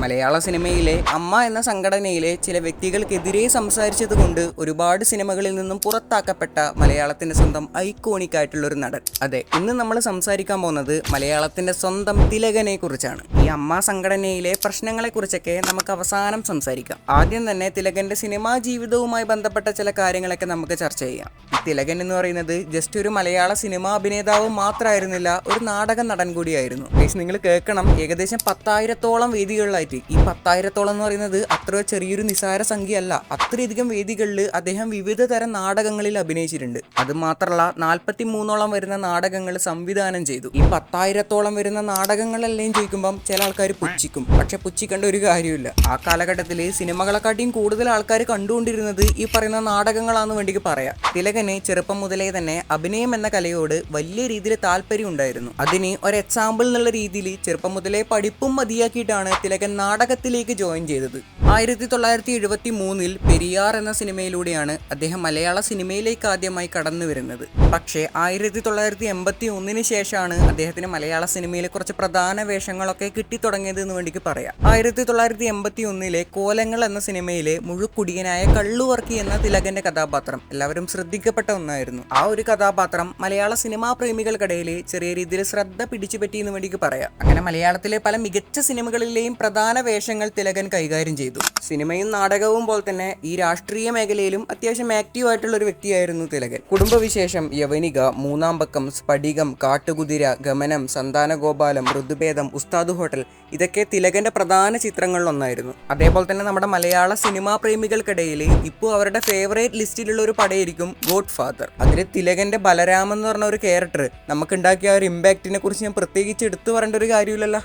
മലയാള സിനിമയിലെ അമ്മ എന്ന സംഘടനയിലെ ചില വ്യക്തികൾക്കെതിരെ സംസാരിച്ചതുകൊണ്ട് ഒരുപാട് സിനിമകളിൽ നിന്നും പുറത്താക്കപ്പെട്ട മലയാളത്തിന്റെ സ്വന്തം ഐക്കോണിക് ആയിട്ടുള്ള ഒരു നടൻ. അതെ, ഇന്ന് നമ്മൾ സംസാരിക്കാൻ പോകുന്നത് മലയാളത്തിന്റെ സ്വന്തം തിലകനെ കുറിച്ചാണ്. ഈ അമ്മ സംഘടനയിലെ പ്രശ്നങ്ങളെ കുറിച്ചൊക്കെ നമുക്ക് അവസാനം സംസാരിക്കാം. ആദ്യം തന്നെ തിലകന്റെ സിനിമാ ജീവിതവുമായി ബന്ധപ്പെട്ട ചില കാര്യങ്ങളൊക്കെ നമുക്ക് ചർച്ച ചെയ്യാം. തിലകൻ എന്ന് പറയുന്നത് ജസ്റ്റ് ഒരു മലയാള സിനിമാ അഭിനേതാവ് മാത്രമായിരുന്നില്ല, ഒരു നാടക നടൻ കൂടിയായിരുന്നു. നിങ്ങൾ കേൾക്കണം, ഏകദേശം 10,000-ഓളം വേദികളിലായിട്ട്. ഈ 10,000-ഓളം എന്ന് പറയുന്നത് അത്ര ചെറിയൊരു നിസാര സംഖ്യ അല്ല. അത്രയധികം വേദികളിൽ അദ്ദേഹം വിവിധ തരം നാടകങ്ങളിൽ അഭിനയിച്ചിട്ടുണ്ട്. അത് മാത്രമല്ല 43ഓളം വരുന്ന നാടകങ്ങൾ സംവിധാനം ചെയ്തു. ഈ 10,000-ഓളം വരുന്ന നാടകങ്ങളെല്ലാം ചോദിക്കുമ്പം ചില ആൾക്കാർ പുച്ഛിക്കും. പക്ഷെ പുച്ഛിക്കേണ്ട ഒരു കാര്യമില്ല. ആ കാലഘട്ടത്തിൽ സിനിമകളെക്കാട്ടിയും കൂടുതൽ ആൾക്കാർ കണ്ടുകൊണ്ടിരുന്നത് ഈ പറയുന്ന നാടകങ്ങളാണെന്ന് വേണ്ടി പറയാം. തിലകന് ചെറുപ്പം മുതലേ തന്നെ അഭിനയം എന്ന കലയോട് വലിയ രീതിയിൽ താല്പര്യം ഉണ്ടായിരുന്നു. അതിന് ഒരു എക്സാമ്പിൾ എന്നുള്ള രീതിയിൽ ചെറുപ്പം മുതലേ പഠിപ്പും മതിയാക്കിയിട്ടാണ് തിലകൻ നാടകത്തിലേക്ക് ജോയിൻ ചെയ്തത്. 1973 പെരിയാർ എന്ന സിനിമയിലൂടെയാണ് അദ്ദേഹം മലയാള സിനിമയിലേക്ക് ആദ്യമായി കടന്നു വരുന്നത്. പക്ഷേ 1981 ശേഷമാണ് അദ്ദേഹത്തിന് മലയാള സിനിമയിലെ കുറച്ച് പ്രധാന വേഷങ്ങളൊക്കെ കിട്ടിത്തുടങ്ങിയത് എന്ന് വേണ്ടി പറയാം. 1981 കോലങ്ങൾ എന്ന സിനിമയിലെ മുഴുക്കുടിയനായ കള്ളുവർക്കി എന്ന തിലകന്റെ കഥാപാത്രം എല്ലാവരും ശ്രദ്ധിക്കപ്പെട്ട ഒന്നായിരുന്നു. ആ ഒരു കഥാപാത്രം മലയാള സിനിമാ പ്രേമികൾക്കിടയിൽ ചെറിയ രീതിയിൽ ശ്രദ്ധ പിടിച്ചുപറ്റി എന്ന് വേണ്ടി പറയാം. അങ്ങനെ മലയാളത്തിലെ പല മികച്ച സിനിമകളിലെയും പ്രധാന വേഷങ്ങൾ തിലകൻ കൈകാര്യം ചെയ്തു. സിനിമയും നാടകവും പോലെ തന്നെ ഈ രാഷ്ട്രീയ മേഖലയിലും അത്യാവശ്യം ആക്റ്റീവ് ആയിട്ടുള്ള ഒരു വ്യക്തിയായിരുന്നു തിലകൻ. കുടുംബവിശേഷം, യവനിക, മൂന്നാം പക്കം, സ്ഫടികം, കാട്ടുകുതിര, ഗമനം, സന്താനഗോപാലം, ഋതുഭേദം, ഉസ്താദ് ഹോട്ടൽ ഇതൊക്കെ തിലകന്റെ പ്രധാന ചിത്രങ്ങളിലൊന്നായിരുന്നു. അതേപോലെ തന്നെ നമ്മുടെ മലയാള സിനിമാ പ്രേമികൾക്കിടയിൽ ഇപ്പോൾ അവരുടെ ഫേവറേറ്റ് ലിസ്റ്റിലുള്ള ഒരു പടയായിരിക്കും ഗോഡ് ഫാദർ. അതിൽ തിലകന്റെ ബലരാമൻ എന്ന് പറഞ്ഞ ഒരു ക്യാരക്ടർ നമുക്കുണ്ടാക്കിയ ഒരു ഇമ്പാക്റ്റിനെ കുറിച്ച് ഞാൻ പ്രത്യേകിച്ച് എടുത്തു പറയേണ്ട ഒരു കാര്യമില്ലല്ലോ.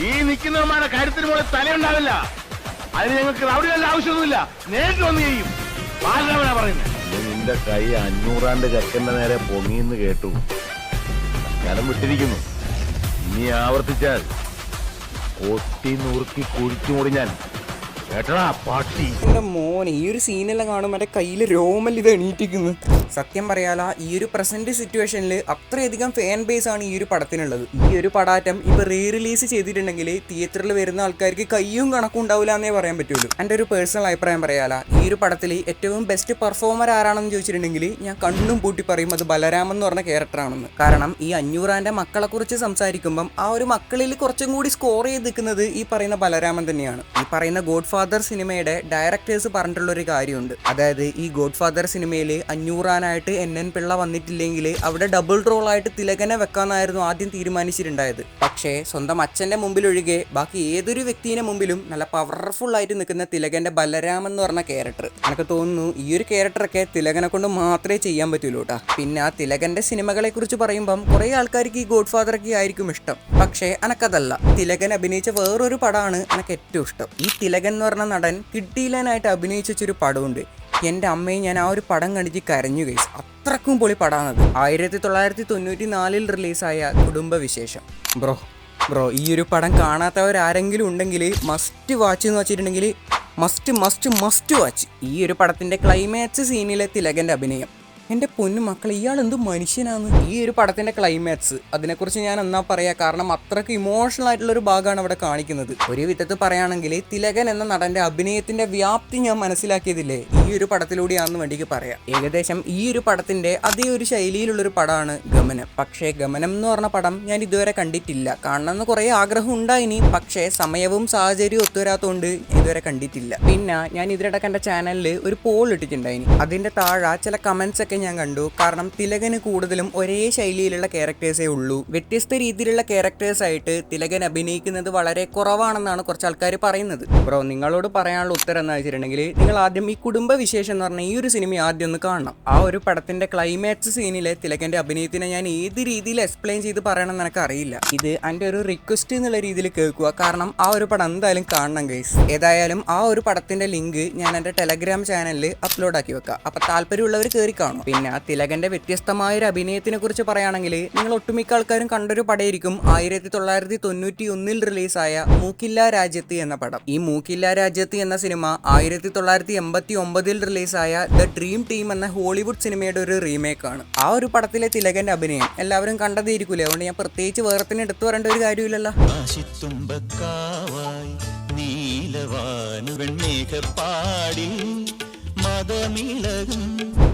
ഈ നിൽക്കുന്നവന്മാരുടെ കാര്യത്തിന് പോലെ തലയുണ്ടാവില്ല. അതിന് ഞങ്ങൾക്ക് റൗഡികളുടെ ആവശ്യമൊന്നുമില്ല. നേരിട്ട് വന്ന് ചെയ്യും. പറയുന്നത് നിന്റെ കൈ 500 ചെക്കന്റെ നേരെ പൊങ്ങിന്ന് കേട്ടു. സ്ഥലം വിട്ടിരിക്കുന്നു. ഇനി ആവർത്തിച്ചാൽ കൊത്തി നുറുക്കി കുഴിച്ചു മൂടി ഞാൻ. എന്റെ മോനെ, ഈ ഒരു സീനെല്ലാം കാണും എന്റെ കയ്യിൽ രോമല്ല ഇത് എണീറ്റിക്കുന്നു. സത്യം പറയാല, ഈ ഒരു പ്രസന്റ് സിറ്റുവേഷനിൽ അത്രയധികം ഫാൻ ബേസ് ആണ് ഈ ഒരു പടത്തിനുള്ളത്. ഈ ഒരു പടാറ്റം ഇപ്പൊ റീ റിലീസ് ചെയ്തിട്ടുണ്ടെങ്കിൽ തിയേറ്ററിൽ വരുന്ന ആൾക്കാർക്ക് കയ്യും കണക്കും ഉണ്ടാവില്ല എന്നേ പറയാൻ പറ്റുള്ളൂ. എൻ്റെ ഒരു പേഴ്സണൽ അഭിപ്രായം പറയാല, ഈ ഒരു പടത്തിൽ ഏറ്റവും ബെസ്റ്റ് പെർഫോമർ ആരാണെന്ന് ചോദിച്ചിട്ടുണ്ടെങ്കിൽ ഞാൻ കണ്ണും പൂട്ടി പറയും അത് ബലരാമൻ എന്ന് പറഞ്ഞ ക്യാരക്ടറാണെന്ന്. കാരണം ഈ 500 മക്കളെ കുറിച്ച് സംസാരിക്കുമ്പം ആ ഒരു മക്കളിൽ കുറച്ചും കൂടി സ്കോർ ചെയ്ത് നിൽക്കുന്നത് ഈ പറയുന്ന ബലരാമൻ തന്നെയാണ്. ഈ പറയുന്ന ഗോഡ് ഫാദർ സിനിമയുടെ ഡയറക്ടേഴ്സ് പറഞ്ഞിട്ടുള്ളൊരു കാര്യമുണ്ട്. അതായത് ഈ ഗോഡ് ഫാദർ സിനിമയിൽ 500 NN പിള്ള വന്നിട്ടില്ലെങ്കിൽ അവിടെ ഡബിൾ റോൾ ആയിട്ട് തിലകനെ വെക്കാന്നായിരുന്നു ആദ്യം തീരുമാനിച്ചിട്ടുണ്ടായത്. പക്ഷേ സ്വന്തം അച്ഛന്റെ മുമ്പിൽ ഒഴികെ ബാക്കി ഏതൊരു വ്യക്തിയുടെ മുമ്പിലും നല്ല പവർഫുൾ ആയിട്ട് നിൽക്കുന്ന തിലകന്റെ ബലരാമൻ എന്ന് പറഞ്ഞ ക്യാരക്ടർ, എനിക്ക് തോന്നുന്നു ഈ ഒരു ക്യാരക്ടറൊക്കെ തിലകനെ കൊണ്ട് മാത്രമേ ചെയ്യാൻ പറ്റുള്ളൂ കേട്ടാ. പിന്നെ ആ തിലകന്റെ സിനിമകളെ കുറിച്ച് പറയുമ്പം കുറെ ആൾക്കാർക്ക് ഈ ഗോഡ് ഫാദറൊക്കെ ആയിരിക്കും ഇഷ്ടം. പക്ഷേ എനക്കതല്ല. തിലകൻ അഭിനയിച്ച വേറൊരു പടമാണ് എനിക്ക് ഏറ്റവും ഇഷ്ടം. ഈ തിലകൻ എന്ന് പറഞ്ഞ നടൻ കിഡ്ഡിയിലാനായിട്ട് അഭിനയിച്ചൊരു പടമുണ്ട്. എൻ്റെ അമ്മയെ ഞാൻ ആ ഒരു പടം കണ്ടിട്ട് കരഞ്ഞു ഗൈസ്. അത്രക്കും പൊളി പടാണത്. 1994 റിലീസായ കുടുംബവിശേഷം. ബ്രോ ഈ ഒരു പടം കാണാത്തവരാരെങ്കിലും ഉണ്ടെങ്കിൽ മസ്റ്റ് വാച്ച് എന്ന് വെച്ചിട്ടുണ്ടെങ്കിൽ മസ്റ്റ് വാച്ച്. ഈ ഒരു പടത്തിന്റെ ക്ലൈമാക്സ് സീനിലെ തിലകന്റെ അഭിനയം, എൻ്റെ പൊന്നു മക്കളെ, ഇയാൾ എന്ത് മനുഷ്യനാണ്. ഈ ഒരു പടത്തിന്റെ ക്ലൈമാക്സ് അതിനെക്കുറിച്ച് ഞാൻ എന്നാ പറയാ, കാരണം അത്രയ്ക്ക് ഇമോഷണൽ ആയിട്ടുള്ള ഒരു ഭാഗമാണ് അവിടെ കാണിക്കുന്നത്. ഒരു വിധത്തിൽ പറയുകയാണെങ്കിൽ തിലകൻ എന്ന നടന്റെ അഭിനയത്തിന്റെ വ്യാപ്തി ഞാൻ മനസ്സിലാക്കിയതില്ലേ ഈ ഒരു പടത്തിലൂടെയാണെന്ന് വേണ്ടിക്ക് പറയാം. ഏകദേശം ഈ ഒരു പടത്തിന്റെ അതേ ഒരു ശൈലിയിലുള്ളൊരു പടമാണ് ഗമനം. പക്ഷേ ഗമനം എന്ന് പറഞ്ഞ പടം ഞാൻ ഇതുവരെ കണ്ടിട്ടില്ല. കാണണമെന്ന് കുറെ ആഗ്രഹം ഉണ്ടായിനി, പക്ഷേ സമയവും സാഹചര്യവും ഒത്തുവരാത്തോണ്ട് ഇതുവരെ കണ്ടിട്ടില്ല. പിന്നെ ഞാൻ ഇതിനിടയ്ക്ക് എൻ്റെ ചാനലിൽ ഒരു പോൾ ഇട്ടിട്ടുണ്ടായിനി. അതിന്റെ താഴെ ചില കമന്റ്സ് ഒക്കെ ഞാൻ കണ്ടു. കാരണം തിലകന് കൂടുതലും ഒരേ ശൈലിയിലുള്ള ക്യാരക്ടേഴ്സേ ഉള്ളൂ, വ്യത്യസ്ത രീതിയിലുള്ള ക്യാരക്ടേഴ്സ് ആയിട്ട് തിലകൻ അഭിനയിക്കുന്നത് വളരെ കുറവാണെന്നാണ് കുറച്ച് ആൾക്കാർ പറയുന്നത്. ബ്രോ, നിങ്ങളോട് പറയാനുള്ള ഉത്തരം എന്ന് വെച്ചിട്ടുണ്ടെങ്കിൽ നിങ്ങൾ ആദ്യം ഈ കുടുംബവിശേഷം എന്ന് പറഞ്ഞ ഈ ഒരു സിനിമ ആദ്യം ഒന്ന് കാണണം. ആ ഒരു പടത്തിന്റെ ക്ലൈമാക്സ് സീനിലെ തിലകന്റെ അഭിനയത്തിനെ ഞാൻ ഏത് രീതിയിൽ എക്സ്പ്ലെയിൻ ചെയ്ത് പറയണമെന്ന് എനിക്ക് അറിയില്ല. ഇത് എൻ്റെ ഒരു റിക്വസ്റ്റ് എന്നുള്ള രീതിയിൽ കേൾക്കുക. കാരണം ആ ഒരു പടം എന്തായാലും കാണണം ഗൈസ്. ഏതായാലും ആ ഒരു പടത്തിന്റെ ലിങ്ക് ഞാൻ എൻ്റെ ടെലഗ്രാം ചാനലിൽ അപ്ലോഡ് ആക്കി വെക്കാം. അപ്പൊ താല്പര്യമുള്ളവർ കയറി കാണും. പിന്നെ തിലകന്റെ വ്യത്യസ്തമായ ഒരു അഭിനയത്തിനെ കുറിച്ച് പറയുകയാണെങ്കിൽ നിങ്ങൾ ഒട്ടുമിക്ക ആൾക്കാരും കണ്ടൊരു പടമായിരിക്കും 1991 റിലീസായ മൂക്കില്ല രാജ്യത്ത് എന്ന പടം. ഈ മൂക്കില്ല രാജ്യത്ത് എന്ന സിനിമ 1989 റിലീസായ ദ ഡ്രീം ടീം എന്ന ഹോളിവുഡ് സിനിമയുടെ ഒരു റീമേക്ക് ആണ്. ആ ഒരു പടത്തിലെ തിലകന്റെ അഭിനയം എല്ലാവരും കണ്ടതായിരിക്കൂലേ, അതുകൊണ്ട് ഞാൻ പ്രത്യേകിച്ച് വേറെ എടുത്തു പറയേണ്ട ഒരു കാര്യമില്ലല്ലോ.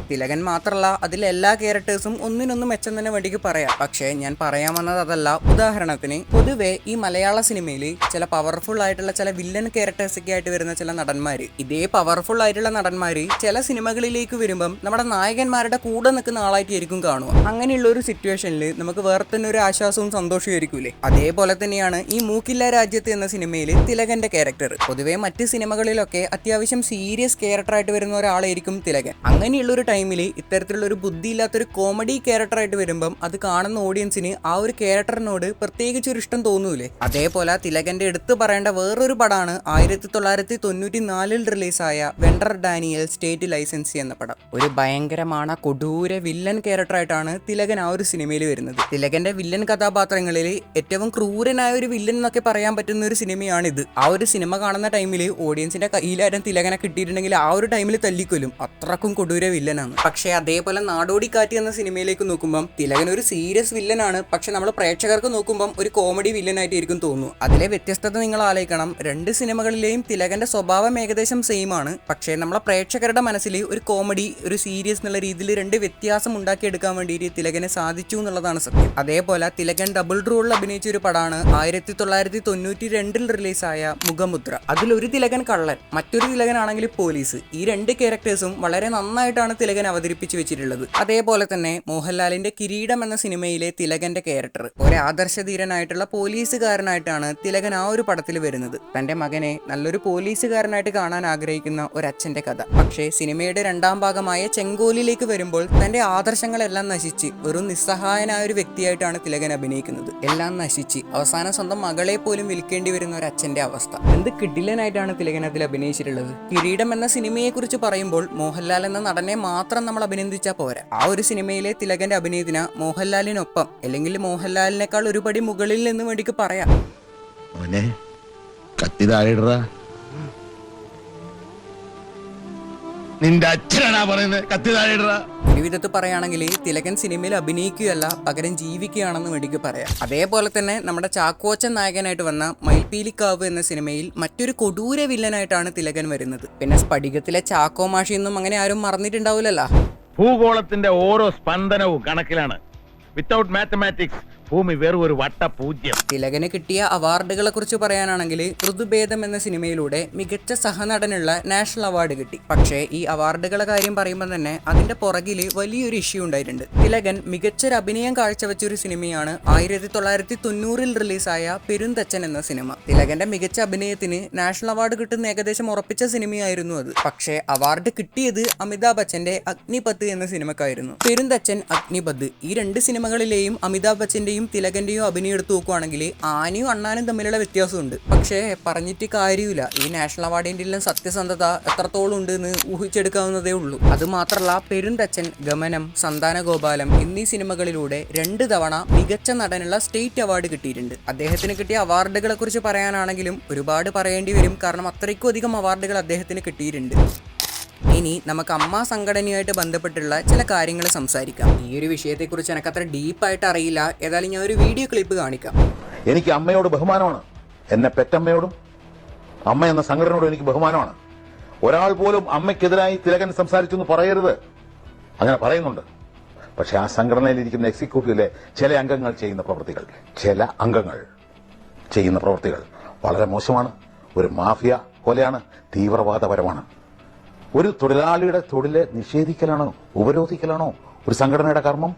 തിലകൻ മാത്രല്ല അതിലെ എല്ലാ ക്യാരക്ടേഴ്സും ഒന്നിനൊന്നും മെച്ചം തന്നെ വേണ്ടിക്ക് പറയാം. പക്ഷേ ഞാൻ പറയാൻ വന്നത് അതല്ല. ഉദാഹരണത്തിന് പൊതുവെ ഈ മലയാള സിനിമയിൽ ചില പവർഫുൾ ആയിട്ടുള്ള ചില വില്ലൻ ക്യാരക്ടേഴ്സ് ഒക്കെ ആയിട്ട് വരുന്ന ചില നടന്മാര്, ഇതേ പവർഫുൾ ആയിട്ടുള്ള നടന്മാര് ചില സിനിമകളിലേക്ക് വരുമ്പം നമ്മുടെ നായകന്മാരുടെ കൂടെ നിൽക്കുന്ന ആളായിട്ടായിരിക്കും കാണുക. അങ്ങനെയുള്ള ഒരു സിറ്റുവേഷനിൽ നമുക്ക് വേറെ തന്നെ ഒരു ആശ്വാസവും സന്തോഷവും ആയിരിക്കൂലേ. അതേപോലെ തന്നെയാണ് ഈ മൂക്കില്ല രാജ്യത്ത് എന്ന സിനിമയിൽ തിലകന്റെ ക്യാരക്ടർ. പൊതുവെ മറ്റ് സിനിമകളിലൊക്കെ അത്യാവശ്യം സീരിയസ് ക്യാരക്ടറായിട്ട് വരുന്ന ഒരാളായിരിക്കും തിലകൻ. അങ്ങനെയുള്ള ഒരു ടൈമിൽ ഇത്തരത്തിലുള്ള ഒരു ബുദ്ധിയില്ലാത്തൊരു കോമഡി ക്യാരക്ടറായിട്ട് വരുമ്പം അത് കാണുന്ന ഓഡിയൻസിന് ആ ഒരു ക്യാരക്ടറിനോട് പ്രത്യേകിച്ച് ഒരു ഇഷ്ടം തോന്നൂലേ. അതേപോലെ തിലകന്റെ എടുത്തു പറയേണ്ട വേറൊരു പടമാണ് 1994 റിലീസായ വെണ്ടർ ഡാനിയൽ സ്റ്റേറ്റ് ലൈസൻസി എന്ന പടം. ഒരു ഭയങ്കരமான കൊടൂര വില്ലൻ ക്യാരക്ടറായിട്ടാണ് തിലകൻ ആ ഒരു സിനിമയിൽ വരുന്നത്. തിലകന്റെ വില്ലൻ കഥാപാത്രങ്ങളിൽ ഏറ്റവും ക്രൂരനായ ഒരു വില്ലൻ എന്നൊക്കെ പറയാൻ പറ്റുന്ന ഒരു സിനിമയാണിത്. ആ ഒരു സിനിമ കാണുന്ന ടൈമിൽ ഓഡിയൻസിന്റെ കയ്യിലാരും തിലകനെ കിട്ടിയിട്ടുണ്ടെങ്കിൽ ആ ഒരു ടൈമിൽ തല്ലിക്കൊല്ലും, അത്രക്കും കൊടൂര വില്ലനാണ്. പക്ഷേ അതേപോലെ നാടോടിക്കാറ്റ് എന്ന സിനിമയിലേക്ക് നോക്കുമ്പം തിലകൻ ഒരു സീരിയസ് വില്ലനാണ്. പക്ഷെ നമ്മൾ പ്രേക്ഷകർക്ക് നോക്കുമ്പം ഒരു കോമഡി വില്ലനായിട്ടായിരിക്കും തോന്നുന്നു. അതിലെ വ്യത്യസ്തത നിങ്ങൾ ആലോചിക്കണം. രണ്ട് സിനിമകളിലെയും തിലകന്റെ സ്വഭാവം ഏകദേശം സെയിം ആണ്. പക്ഷേ നമ്മളെ പ്രേക്ഷകരുടെ മനസ്സിൽ ഒരു കോമഡി, ഒരു സീരിയസ് എന്നുള്ള രീതിയിൽ രണ്ട് വ്യത്യാസം ഉണ്ടാക്കിയെടുക്കാൻ വേണ്ടിയിട്ട് തിലകനെ സാധിച്ചു എന്നുള്ളതാണ് സത്യം. അതേപോലെ തിലകൻ ഡബിൾ റോളിൽ അഭിനയിച്ച ഒരു പടമാണ് 1992 റിലീസായ മുഖമുദ്ര. അതിലൊരു തിലകൻ കള്ളൻ, മറ്റൊരു തിലകനാണെങ്കിൽ പോലീസ്. ഈ രണ്ട് ക്യാരക്ടേഴ്സും വളരെ നന്നായിട്ടാണ് തിലകൻ അവതരിപ്പിച്ചു വെച്ചിട്ടുള്ളത്. അതേപോലെ തന്നെ മോഹൻലാലിന്റെ കിരീടം എന്ന സിനിമയിലെ തിലകന്റെ ക്യാരക്ടർ ഒരു ആദർശധീരനായിട്ടുള്ള പോലീസുകാരനായിട്ടാണ് തിലകൻ ആ ഒരു പടത്തിൽ വരുന്നത്. തന്റെ മകനെ നല്ലൊരു പോലീസുകാരനായിട്ട് കാണാൻ ആഗ്രഹിക്കുന്ന ഒരു അച്ഛന്റെ കഥ. പക്ഷേ സിനിമയുടെ രണ്ടാം ഭാഗമായ ചെങ്കോലിലേക്ക് വരുമ്പോൾ തന്റെ ആദർശങ്ങളെല്ലാം നശിച്ച് വെറും നിസ്സഹായനായ ഒരു വ്യക്തിയായിട്ടാണ് തിലകൻ അഭിനയിക്കുന്നത്. എല്ലാം നശിച്ച് അവസാനം സ്വന്തം മകളെ പോലും വിൽക്കേണ്ടി വരുന്ന ഒരു അച്ഛന്റെ അവസ്ഥ. എന്ത് കിടിലനായിട്ടാണ് തിലകൻ അതിൽ അഭിനയിച്ചിട്ടുള്ളത്. കിരീടം എന്ന സിനിമയെ കുറിച്ച് പറയുമ്പോൾ മോഹൻലാൽ എന്ന നടനെ മാത്രം നമ്മൾ അഭിനന്ദിച്ചാൽ പോരാ. ആ ഒരു സിനിമയിലെ തിലകന്റെ അഭിനയത്തിന് മോഹൻലാലിനൊപ്പം അല്ലെങ്കിൽ മോഹൻലാലിനേക്കാൾ ഒരു പടി മുകളിൽ എന്ന് വേണ്ടിക്ക് പറയാം. നിന്റെ അച്ഛനാ പറയുന്നത് കത്തി താഴെയിട. ഒരു വിധത്തിൽ പറയുകയാണെങ്കിൽ തിലകൻ സിനിമയിൽ അഭിനയിക്കുകയല്ല, പകരം ജീവിക്കുകയാണെന്ന് വേണ്ടിക്ക് പറയാം. അതേപോലെ തന്നെ നമ്മുടെ ചാക്കോച്ചൻ നായകനായിട്ട് വന്ന മയിൽപീലിക്കാവ് എന്ന സിനിമയിൽ മറ്റൊരു കൊടൂര വില്ലനായിട്ടാണ് തിലകൻ വരുന്നത്. പിന്നെ സ്ഫടികത്തിലെ ചാക്കോ മാഷിയൊന്നും അങ്ങനെ ആരും മറന്നിട്ടുണ്ടാവില്ലല്ലോ. ഭൂഗോളത്തിന്റെ ഓരോ സ്പന്ദനവും കണക്കിലാണ്. വിത്തൗട്ട് മാത്തമാറ്റിക്സ് ഭൂമി വെറും ഒരു വട്ടപൂജ്യം. തിലകന് കിട്ടിയ അവാർഡുകളെ കുറിച്ച് പറയാനാണെങ്കിൽ ഋതുഭേദം എന്ന സിനിമയിലൂടെ മികച്ച സഹനടനുള്ള നാഷണൽ അവാർഡ് കിട്ടി. പക്ഷേ ഈ അവാർഡുകളെ കാര്യം പറയുമ്പോൾ തന്നെ അതിന്റെ പുറകില് വലിയൊരു ഇഷ്യൂ ഉണ്ടായിട്ടുണ്ട്. തിലകൻ മികച്ചൊരു അഭിനയം കാഴ്ചവെച്ച ഒരു സിനിമയാണ് 1990 റിലീസായ പെരുന്തച്ചൻ എന്ന സിനിമ. തിലകന്റെ മികച്ച അഭിനയത്തിന് നാഷണൽ അവാർഡ് കിട്ടുന്ന ഏകദേശം ഉറപ്പിച്ച സിനിമയായിരുന്നു അത്. പക്ഷേ അവാർഡ് കിട്ടിയത് അമിതാഭ് ബച്ചന്റെ അഗ്നിപഥ് എന്ന സിനിമക്കായിരുന്നു. പെരുന്തച്ചൻ, അഗ്നിപഥ് ഈ രണ്ട് സിനിമകളിലെയും അമിതാഭ് ബച്ചന്റെയും തിലകന്റെയും അഭിനയം എടുത്തു നോക്കുവാണെങ്കിൽ ആനയും അണ്ണാനും തമ്മിലുള്ള വ്യത്യാസമുണ്ട്. പക്ഷേ പറഞ്ഞിട്ട് കാര്യമില്ല. ഈ നാഷണൽ അവാർഡിന്റെ എല്ലാം സത്യസന്ധത എത്രത്തോളം ഉണ്ട് എന്ന് ഊഹിച്ചെടുക്കാവുന്നതേ ഉള്ളൂ. അതുമാത്രമല്ല പെരുന്തച്ചൻ, ഗമനം, സന്താനഗോപാലം എന്നീ സിനിമകളിലൂടെ 2 തവണ മികച്ച നടനുള്ള സ്റ്റേറ്റ് അവാർഡ് കിട്ടിയിട്ടുണ്ട്. അദ്ദേഹത്തിന് കിട്ടിയ അവാർഡുകളെ കുറിച്ച് പറയാനാണെങ്കിലും ഒരുപാട് പറയേണ്ടി വരും. കാരണം അത്രയ്ക്കും അധികം അവാർഡുകൾ അദ്ദേഹത്തിന് കിട്ടിയിട്ടുണ്ട്. ഇനി നമുക്ക് അമ്മ സംഘടനയുമായിട്ട് ബന്ധപ്പെട്ടുള്ള ചില കാര്യങ്ങൾ സംസാരിക്കാം. ഈ ഒരു വിഷയത്തെക്കുറിച്ച് എനിക്കത്ര ഡീപ്പായിട്ട് അറിയില്ല. ഏതായാലും ഞാൻ ഒരു വീഡിയോ ക്ലിപ്പ് കാണിക്കാം. എനിക്ക് അമ്മയോട് ബഹുമാനമാണ്. എന്നെ പെറ്റമ്മയോടും അമ്മ എന്ന സംഘടനയോടും എനിക്ക് ബഹുമാനമാണ്. ഒരാൾ പോലും അമ്മയ്ക്കെതിരായി തിലകൻ സംസാരിച്ചു എന്ന് പറയരുത്. അങ്ങനെ പറയുന്നുണ്ട്. പക്ഷെ ആ സംഘടനയിൽ ഇരിക്കുന്ന എക്സിക്യൂട്ടീവിലെ ചില അംഗങ്ങൾ ചെയ്യുന്ന പ്രവൃത്തികൾ വളരെ മോശമാണ്. ഒരു മാഫിയ പോലെയാണ്, തീവ്രവാദപരമാണ്. ഒരു തൊഴിലാളിയുടെ തൊഴിലെ നിഷേധിക്കലാണോ, ഉപരോധിക്കലാണോ ഒരു സംഘടനയുടെ കർമ്മം?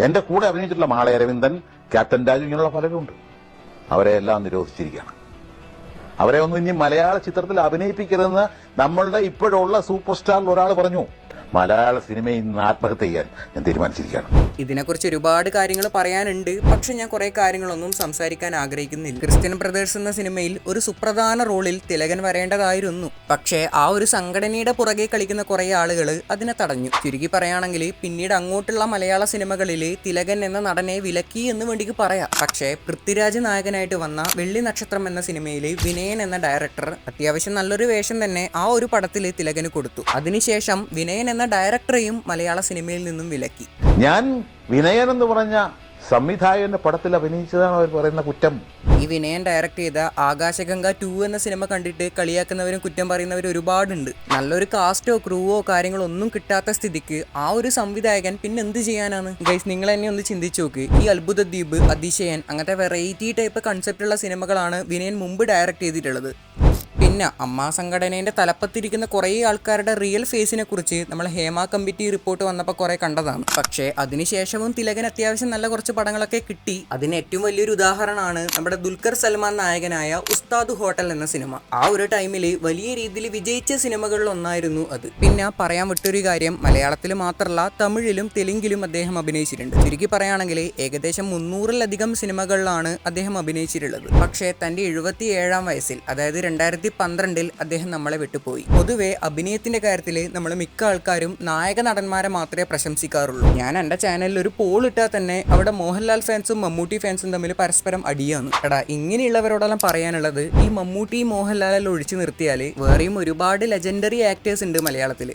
എന്റെ കൂടെ അഭിനയിച്ചിട്ടുള്ള മാള അരവിന്ദൻ, ക്യാപ്റ്റൻ രാജു, ഇങ്ങനെയുള്ള പലരുണ്ട്. അവരെ എല്ലാം നിരോധിച്ചിരിക്കുകയാണ്. അവരെ ഒന്നും ഇനി മലയാള ചിത്രത്തിൽ അഭിനയിപ്പിക്കരുതെന്ന് നമ്മളുടെ ഇപ്പോഴുള്ള സൂപ്പർ സ്റ്റാറിൽ ഒരാൾ പറഞ്ഞു. മലയാള സിനിമയിൽ നിന്ന് ആത്മഹത്യ ചെയ്യാൻ ഞാൻ തീരുമാനിച്ചിരിക്കുകയാണ്. ഇതിനെക്കുറിച്ച് ഒരുപാട് കാര്യങ്ങൾ പറയാനുണ്ട്, പക്ഷെ ഞാൻ കുറെ കാര്യങ്ങളൊന്നും സംസാരിക്കാൻ ആഗ്രഹിക്കുന്നില്ല. ക്രിസ്ത്യൻ ബ്രദേഴ്സ് എന്ന സിനിമയിൽ ഒരു സുപ്രധാന റോളിൽ തിലകൻ വരേണ്ടതായിരുന്നു. പക്ഷേ ആ ഒരു സംഘടനയുടെ പുറകെ കളിക്കുന്ന കുറെ ആളുകൾ അതിനെ തടഞ്ഞു. ചുരുക്കി പറയുകയാണെങ്കിൽ പിന്നീട് അങ്ങോട്ടുള്ള മലയാള സിനിമകളിൽ തിലകൻ എന്ന നടനെ വിലക്കി എന്ന് വേണ്ടിക്ക് പറയാം. പക്ഷേ പൃഥ്വിരാജ് നായകനായിട്ട് വന്ന വെള്ളി നക്ഷത്രം എന്ന സിനിമയിൽ വിനയൻ എന്ന ഡയറക്ടർ അത്യാവശ്യം നല്ലൊരു വേഷം തന്നെ ആ ഒരു പടത്തിൽ തിലകന് കൊടുത്തു. അതിനുശേഷം വിനയൻ എന്ന ഡയറക്ടറെയും മലയാള സിനിമയിൽ നിന്നും വിലക്കി. ഞാൻ വിനയൻ എന്ന് പറഞ്ഞ സംവിധായകന്റെ പടത്തിൽ അഭിനയിച്ചതാണ് അവർ പറയുന്ന കുറ്റം. ഈ വിനയൻ ഡയറക്ട് ചെയ്ത ആകാശഗംഗ 2 എന്ന സിനിമ കണ്ടിട്ട് കളിയാക്കുന്നവരും കുറ്റം പറയുന്നവരും ഒരുപാടുണ്ട്. നല്ലൊരു കാസ്റ്റോ ക്രൂവോ കാര്യങ്ങളോ ഒന്നും കിട്ടാത്ത സ്ഥിതിക്ക് ആ ഒരു സംവിധായകൻ പിന്നെ എന്ത് ചെയ്യാനാണ്? ഗൈസ്, നിങ്ങൾ തന്നെ ഒന്ന് ചിന്തിച്ചു നോക്ക്. ഈ അത്ഭുത ദ്വീപ്, അതിശയൻ അങ്ങനത്തെ വെറൈറ്റി ടൈപ്പ് കൺസെപ്റ്റുള്ള സിനിമകളാണ് വിനയൻ മുമ്പ് ഡയറക്ട് ചെയ്തിട്ടുള്ളത്. പിന്നെ അമ്മ സംഘടനേൻ്റെ തലപ്പത്തിരിക്കുന്ന കുറേ ആൾക്കാരുടെ റിയൽ ഫേസിനെ കുറിച്ച് നമ്മൾ ഹേമ കമ്മിറ്റി റിപ്പോർട്ട് വന്നപ്പോൾ കുറേ കണ്ടതാണ്. പക്ഷേ അതിനുശേഷവും തിലകൻ അത്യാവശ്യം നല്ല കുറച്ച് പടങ്ങളൊക്കെ കിട്ടി. അതിന് ഏറ്റവും വലിയൊരു ഉദാഹരണമാണ് നമ്മുടെ ദുൽഖർ സൽമാൻ നായകനായ ഉസ്താദ് ഹോട്ടൽ എന്ന സിനിമ. ആ ഒരു ടൈമിൽ വലിയ രീതിയിൽ വിജയിച്ച സിനിമകളിൽ ഒന്നായിരുന്നു അത്. പിന്നെ പറയാൻ വിട്ടൊരു കാര്യം, മലയാളത്തിൽ മാത്രമല്ല തമിഴിലും തെലുങ്കിലും അദ്ദേഹം അഭിനയിച്ചിട്ടുണ്ട്. ചുരുക്കി പറയുകയാണെങ്കിൽ ഏകദേശം 300-ലധികം സിനിമകളിലാണ് അദ്ദേഹം അഭിനയിച്ചിട്ടുള്ളത്. പക്ഷേ തൻ്റെ 77-ാം വയസ്സിൽ, അതായത് 2012 അദ്ദേഹം നമ്മളെ വിട്ടുപോയി. പൊതുവെ അഭിനയത്തിന്റെ കാര്യത്തിൽ നമ്മൾ മിക്ക ആൾക്കാരും നായക നടന്മാരെ മാത്രമേ പ്രശംസിക്കാറുള്ളൂ. ഞാൻ എൻ്റെ ചാനലിൽ ഒരു പോൾ ഇട്ടാൽ തന്നെ അവിടെ മോഹൻലാൽ ഫാൻസും മമ്മൂട്ടി ഫാൻസും തമ്മിൽ പരസ്പരം അടിയാണ്. എടാ, ഇങ്ങനെയുള്ളവരോടെല്ലാം പറയാനുള്ളത്, ഈ മമ്മൂട്ടി മോഹൻലാലെല്ലാം ഒഴിച്ചു നിർത്തിയാൽ വേറെയും ഒരുപാട് ലെജൻഡറി ആക്ടേഴ്സ് ഉണ്ട് മലയാളത്തിൽ.